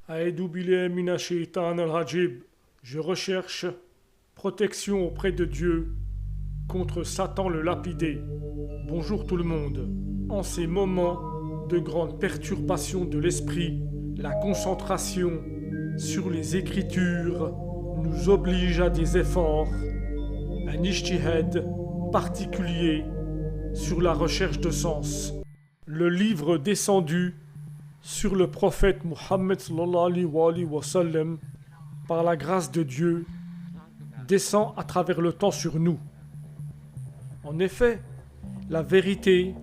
Aïdou billahi minash shaitan al-rajib. Je recherche protection auprès de Dieu contre Satan le lapidé. Bonjour tout le monde. En ces moments de grande perturbation de l'esprit, la concentration sur les Écritures nous oblige à des efforts, un ijtihad particulier sur la recherche de sens. Le livre descendu sur le prophète Mohammed sallallahu alayhi wa sallam par la grâce de Dieu descend à travers le temps sur nous. En effet, la vérité,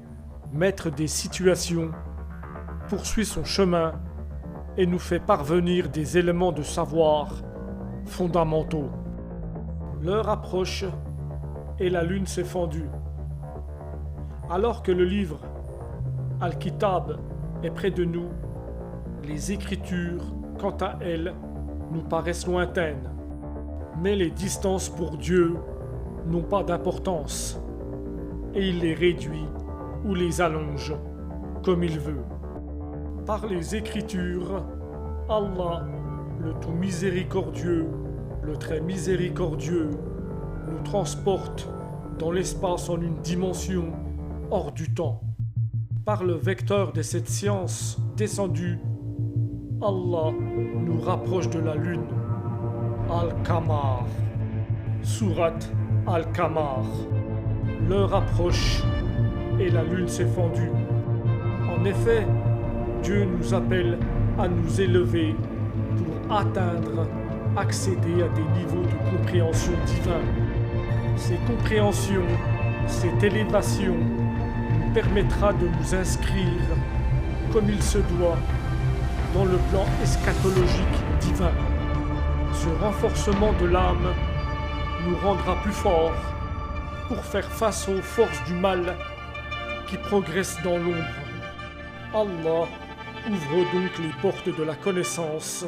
maître des situations, poursuit son chemin et nous fait parvenir des éléments de savoir fondamentaux. L'heure approche et la lune s'est fendue. Alors que le livre Al-Kitab est près de nous, les Écritures, quant à elles, nous paraissent lointaines. Mais les distances pour Dieu n'ont pas d'importance, et il les réduit ou les allonge comme il veut. Par les Écritures, Allah, le tout miséricordieux, le très miséricordieux, nous transporte dans l'espace en une dimension hors du temps. Par le vecteur de cette science descendue, Allah nous rapproche de la lune. Al-Qamar. Sourate Al-Qamar. L'heure approche et la lune s'est fendue. En effet, Dieu nous appelle à nous élever pour atteindre, accéder à des niveaux de compréhension divine. Ces compréhensions, cette élévation nous permettra de nous inscrire comme il se doit dans le plan eschatologique divin. Ce renforcement de l'âme nous rendra plus forts pour faire face aux forces du mal qui progressent dans l'ombre. Allah ouvre donc les portes de la connaissance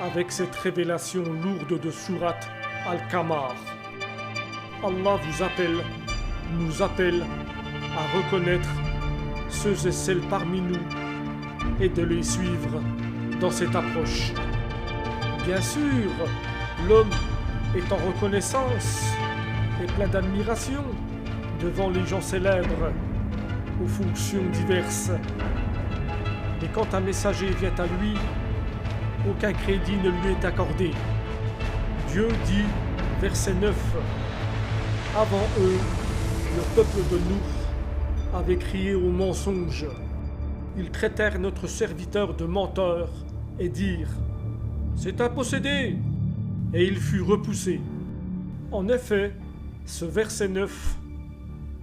avec cette révélation lourde de sourate Al-Qamar. Allah nous appelle à reconnaître ceux et celles parmi nous et de les suivre dans cette approche. Bien sûr, l'homme est en reconnaissance et plein d'admiration devant les gens célèbres aux fonctions diverses. Mais quand un messager vient à lui, aucun crédit ne lui est accordé. Dieu dit, verset 9, « Avant eux, le peuple de Nuh avait crié au mensonge. Ils traitèrent notre serviteur de menteur et dirent, « C'est un possédé !» Et il fut repoussé. En effet, ce verset 9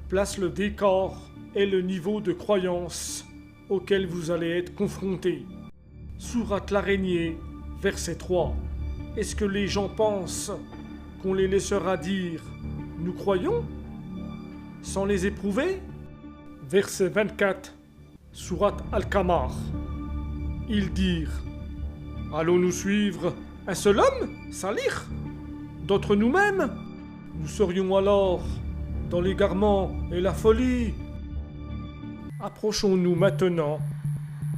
place le décor et le niveau de croyance auquel vous allez être confrontés. Sourate l'araignée, verset 3. Est-ce que les gens pensent qu'on les laissera dire « Nous croyons » sans les éprouver? Verset 24, Sourate Al-Qamar. Ils dirent « Allons-nous suivre un seul homme, Salih, d'entre nous-mêmes? Nous serions alors dans l'égarement et la folie. » Approchons-nous maintenant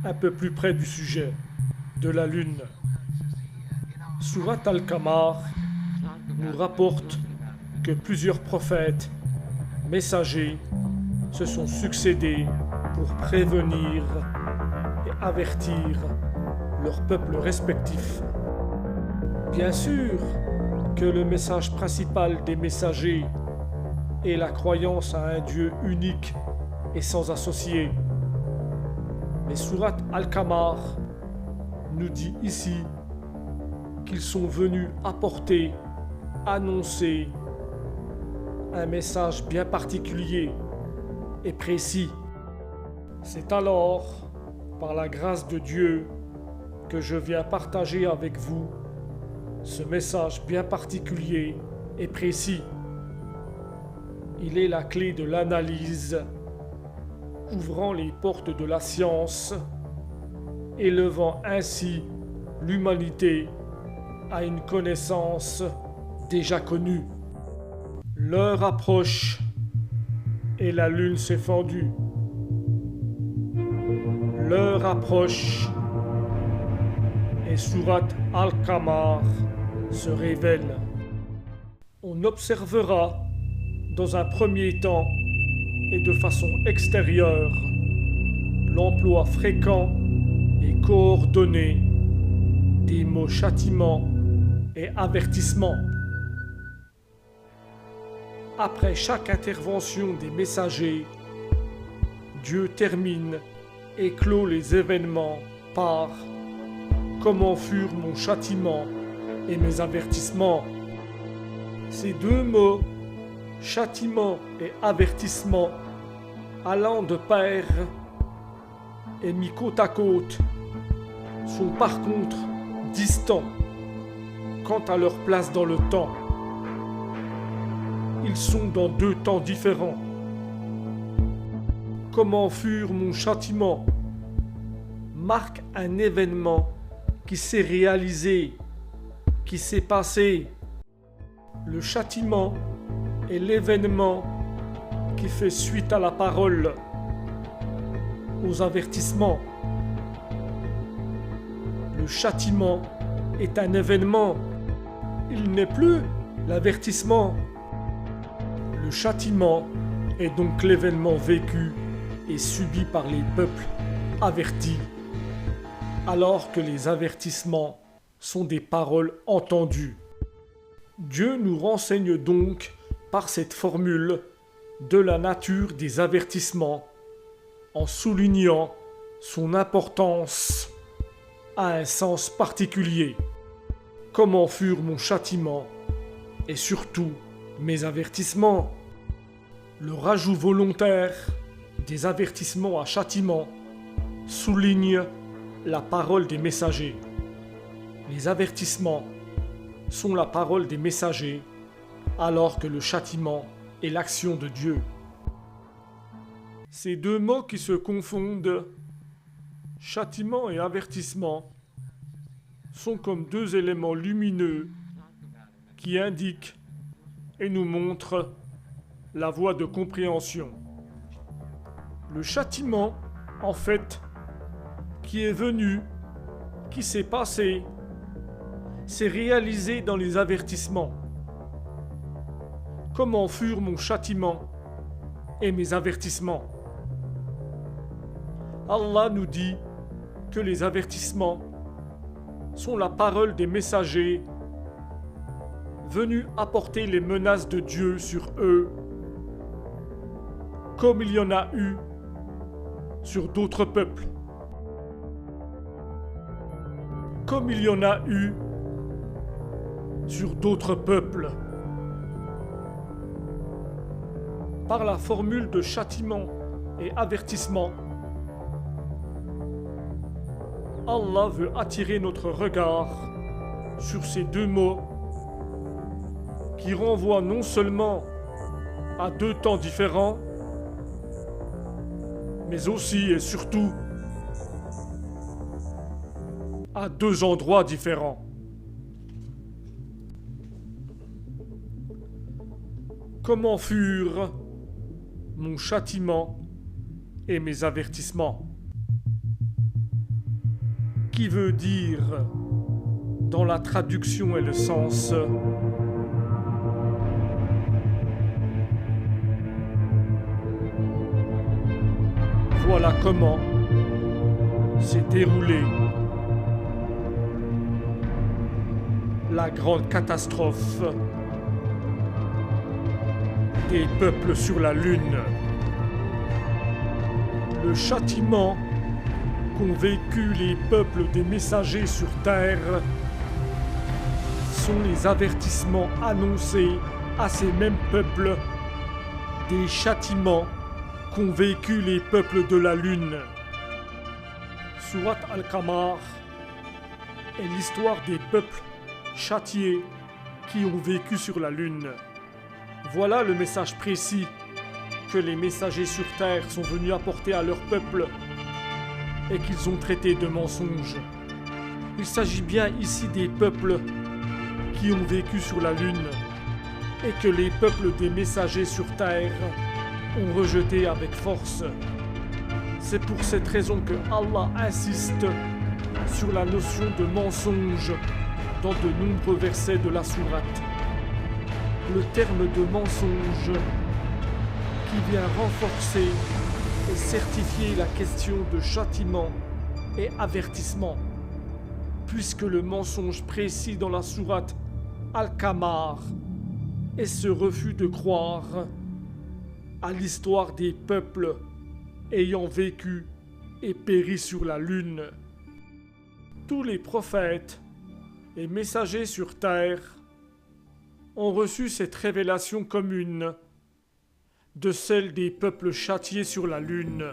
un peu plus près du sujet de la lune. Sourate Al-Qamar nous rapporte que plusieurs prophètes, messagers, se sont succédés pour prévenir et avertir leurs peuples respectifs. Bien sûr que le message principal des messagers est la croyance à un Dieu unique et sans associé. Mais Sourate Al-Qamar nous dit ici qu'ils sont venus apporter, annoncer un message bien particulier et précis. C'est alors, par la grâce de Dieu, que je viens partager avec vous ce message bien particulier et précis. Il est la clé de l'analyse, ouvrant les portes de la science, élevant ainsi l'humanité à une connaissance déjà connue. L'heure approche et la lune s'est fendue. L'heure approche et sourate Al-Qamar se révèle. On observera dans un premier temps et de façon extérieure l'emploi fréquent et coordonné des mots châtiment et avertissement. Après chaque intervention des messagers, Dieu termine et clôt les événements par « Comment furent mon châtiment et mes avertissements ?» Ces deux mots, châtiment et avertissement, allant de pair et mis côte à côte, sont par contre distants quant à leur place dans le temps. Ils sont dans deux temps différents. Comment furent mon châtiment marque un événement qui s'est réalisé, qui s'est passé. Le châtiment est l'événement qui fait suite à la parole, aux avertissements. Le châtiment est un événement, il n'est plus l'avertissement. Le châtiment est donc l'événement vécu et subi par les peuples avertis, alors que les avertissements sont des paroles entendues. Dieu nous renseigne donc par cette formule de la nature des avertissements, en soulignant son importance à un sens particulier. Comment furent mon châtiment et surtout mes avertissements? Le rajout volontaire des avertissements à châtiment souligne la parole des messagers. Les avertissements sont la parole des messagers, alors que le châtiment est l'action de Dieu. Ces deux mots qui se confondent, châtiment et avertissement, sont comme deux éléments lumineux qui indiquent et nous montrent la voie de compréhension. Le châtiment, en fait, qui est venu, qui s'est passé, s'est réalisé dans les avertissements. Comment furent mon châtiment et mes avertissements? Allah nous dit que les avertissements sont la parole des messagers venus apporter les menaces de Dieu sur eux, comme il y en a eu sur d'autres peuples. Comme il y en a eu sur d'autres peuples. Par la formule de châtiment et avertissement, Allah veut attirer notre regard sur ces deux mots qui renvoient non seulement à deux temps différents, mais aussi et surtout à deux endroits différents. Comment furent mon châtiment et mes avertissements? Qui veut dire, dans la traduction et le sens, voilà comment s'est déroulée la grande catastrophe des peuples sur la Lune. Le châtiment qu'ont vécu les peuples des messagers sur Terre sont les avertissements annoncés à ces mêmes peuples des châtiments qu'ont vécu les peuples de la Lune. Sourate Al-Qamar est l'histoire des peuples châtiés qui ont vécu sur la Lune. Voilà le message précis que les messagers sur Terre sont venus apporter à leur peuple et qu'ils ont traité de mensonges. Il s'agit bien ici des peuples qui ont vécu sur la Lune et que les peuples des messagers sur Terre ont rejeté avec force. C'est pour cette raison que Allah insiste sur la notion de mensonge dans de nombreux versets de la sourate. Le terme de mensonge qui vient renforcer et certifier la question de châtiment et avertissement, puisque le mensonge précis dans la sourate Al-Qamar est ce refus de croire à l'histoire des peuples ayant vécu et péri sur la lune. Tous les prophètes et messagers sur terre ont reçu cette révélation commune de celle des peuples châtiés sur la lune.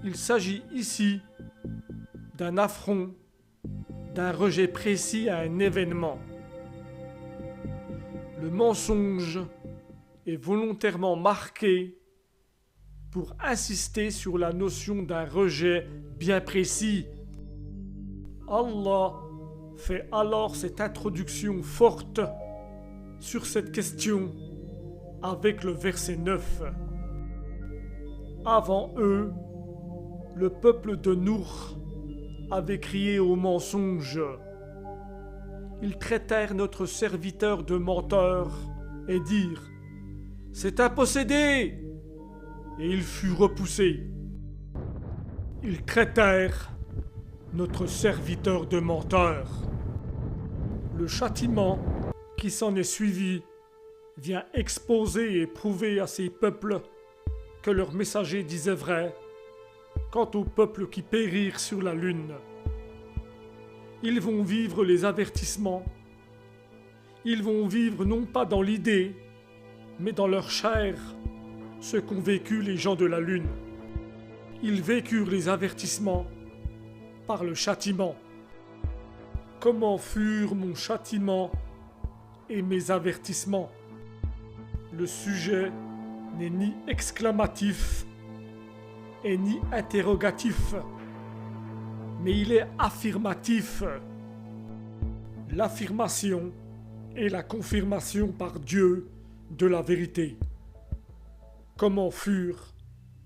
Il s'agit ici d'un affront, d'un rejet précis à un événement. Le mensonge est volontairement marqué pour insister sur la notion d'un rejet bien précis. Allah fait alors cette introduction forte sur cette question avec le verset 9. Avant eux, le peuple de Nour avait crié au mensonge. Ils traitèrent notre serviteur de menteur et dirent « C'est un possédé !» Et il fut repoussé. Ils traitèrent notre serviteur de menteur. Le châtiment qui s'en est suivi vient exposer et prouver à ces peuples que leurs messagers disaient vrai quant aux peuples qui périrent sur la lune. Ils vont vivre les avertissements. Ils vont vivre non pas dans l'idée, mais dans leur chair, ce qu'ont vécu les gens de la lune. Ils vécurent les avertissements par le châtiment. Comment furent mon châtiment et mes avertissements? Le sujet n'est ni exclamatif et ni interrogatif, mais il est affirmatif. L'affirmation est la confirmation par Dieu de la vérité. Comment furent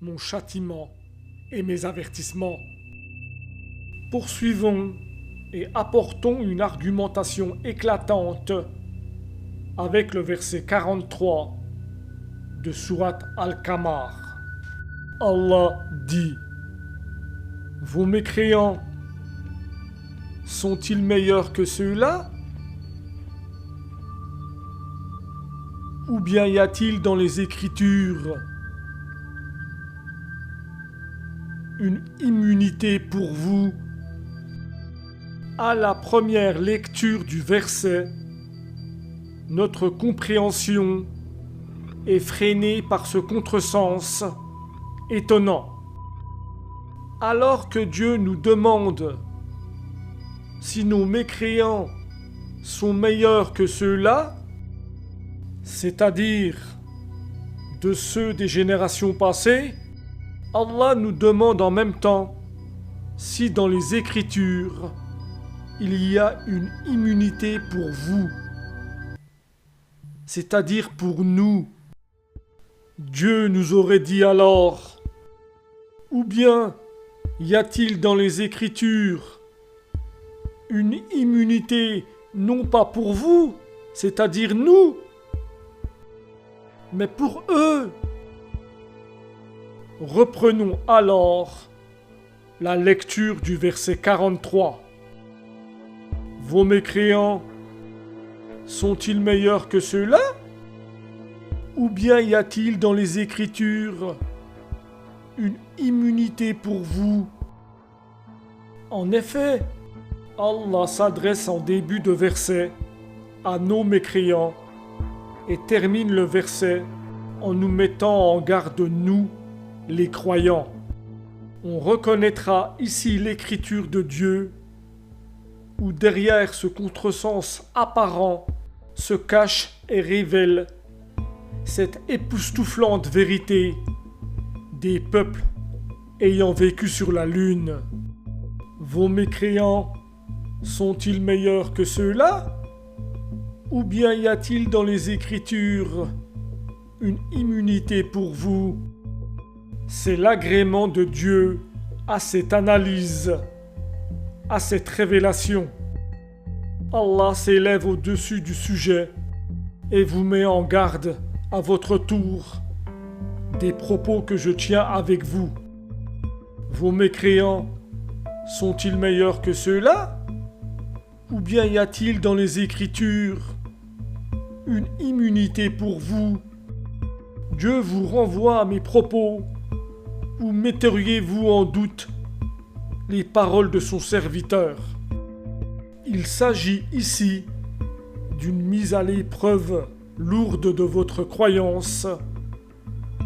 mon châtiment et mes avertissements? Poursuivons et apportons une argumentation éclatante avec le verset 43 de sourate Al-Qamar. Allah dit: Vos mécréants sont-ils meilleurs que ceux-là? Ou bien y a-t-il dans les Écritures une immunité pour vous? À la première lecture du verset, notre compréhension est freinée par ce contresens étonnant. Alors que Dieu nous demande si nos mécréants sont meilleurs que ceux-là, c'est-à-dire de ceux des générations passées, Allah nous demande en même temps si dans les Écritures il y a une immunité pour vous, c'est-à-dire pour nous. Dieu nous aurait dit alors: ou bien y a-t-il dans les Écritures une immunité non pas pour vous, c'est-à-dire nous, mais pour eux? Reprenons alors la lecture du verset 43. Vos mécréants sont-ils meilleurs que ceux-là? Ou bien y a-t-il dans les Écritures une immunité pour vous? En effet, Allah s'adresse en début de verset à nos mécréants et termine le verset en nous mettant en garde, nous, les croyants. On reconnaîtra ici l'écriture de Dieu, où derrière ce contresens apparent se cache et révèle cette époustouflante vérité des peuples ayant vécu sur la lune. Vos mécréants sont-ils meilleurs que ceux-là? Ou bien y a-t-il dans les Écritures une immunité pour vous? C'est l'agrément de Dieu à cette analyse, à cette révélation. Allah s'élève au-dessus du sujet et vous met en garde à votre tour des propos que je tiens avec vous. Vos mécréants sont-ils meilleurs que ceux-là? Ou bien y a-t-il dans les Écritures une immunité pour vous? Dieu vous renvoie à mes propos, ou metteriez-vous en doute les paroles de son serviteur? Il s'agit ici d'une mise à l'épreuve lourde de votre croyance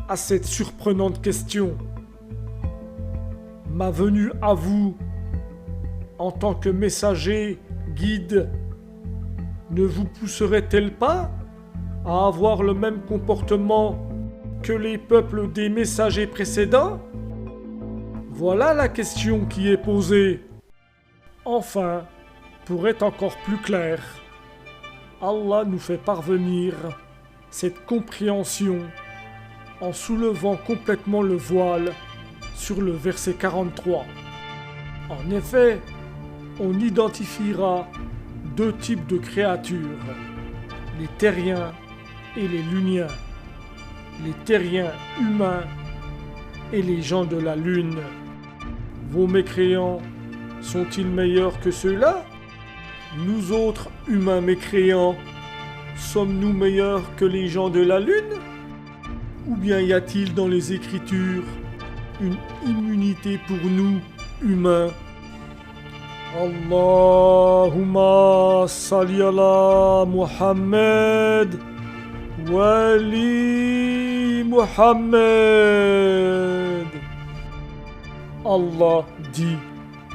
à cette surprenante question. Ma venue à vous, en tant que messager, guide, ne vous pousserait-elle pas à avoir le même comportement que les peuples des messagers précédents? Voilà la question qui est posée. Enfin, pour être encore plus clair, Allah nous fait parvenir cette compréhension en soulevant complètement le voile sur le verset 43. En effet, on identifiera deux types de créatures, les terriens et les luniens, les terriens humains et les gens de la lune. Vos mécréants sont-ils meilleurs que ceux-là? Nous autres humains mécréants, sommes-nous meilleurs que les gens de la lune? Ou bien y a-t-il dans les Écritures une immunité pour nous, humains? Allahumma salli ala Muhammad wali Muhammad. Allah dit,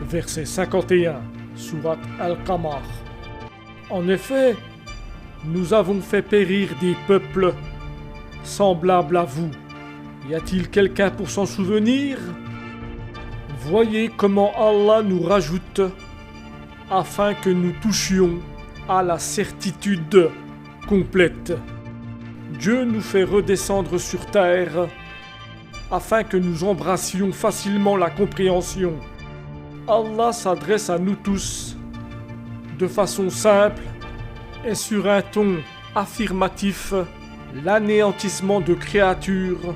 verset 51, sourate Al-Qamar. En effet, nous avons fait périr des peuples semblables à vous. Y a-t-il quelqu'un pour s'en souvenir? Voyez comment Allah nous rajoute afin que nous touchions à la certitude complète. Dieu nous fait redescendre sur terre afin que nous embrassions facilement la compréhension. Allah s'adresse à nous tous de façon simple et sur un ton affirmatif l'anéantissement de créatures,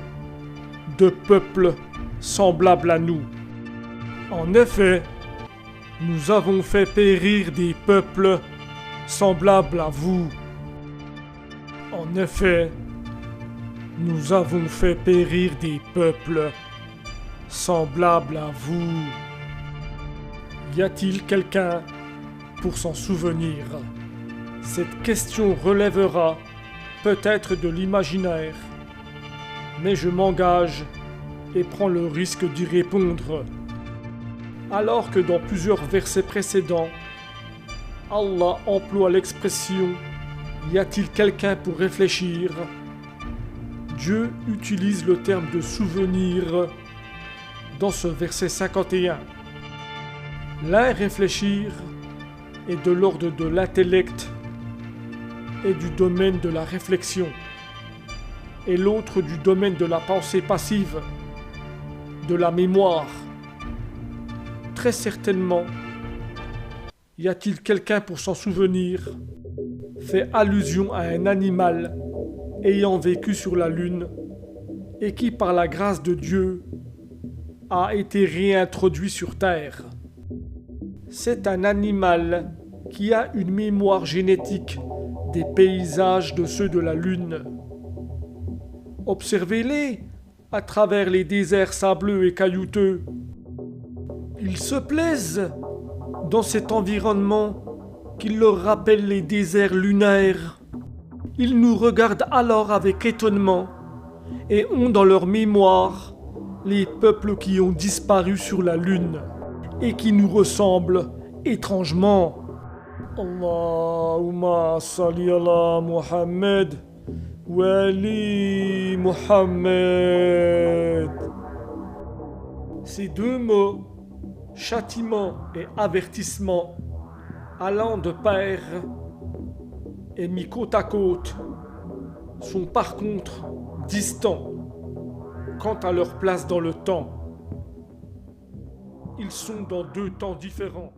de peuples semblables à nous. En effet, nous avons fait périr des peuples semblables à vous. En effet, nous avons fait périr des peuples semblables à vous. Y a-t-il quelqu'un pour s'en souvenir? Cette question relèvera peut-être de l'imaginaire, mais je m'engage et prends le risque d'y répondre. Alors que dans plusieurs versets précédents, Allah emploie l'expression « Y a-t-il quelqu'un pour réfléchir ?» Dieu utilise le terme de souvenir dans ce verset 51. L'un réfléchir est de l'ordre de l'intellect et du domaine de la réflexion, et l'autre du domaine de la pensée passive, de la mémoire. Très certainement, y a-t-il quelqu'un pour s'en souvenir, fait allusion à un animal ayant vécu sur la lune et qui, par la grâce de Dieu, a été réintroduit sur Terre. C'est un animal qui a une mémoire génétique des paysages de ceux de la lune. Observez-les à travers les déserts sableux et caillouteux. Ils se plaisent dans cet environnement qui leur rappelle les déserts lunaires. Ils nous regardent alors avec étonnement et ont dans leur mémoire les peuples qui ont disparu sur la lune et qui nous ressemblent étrangement. Allahumma salli ala Muhammad wali Muhammad. Ces deux mots, châtiment et avertissement, allant de pair et mis côte à côte, sont par contre distants quant à leur place dans le temps. Ils sont dans deux temps différents.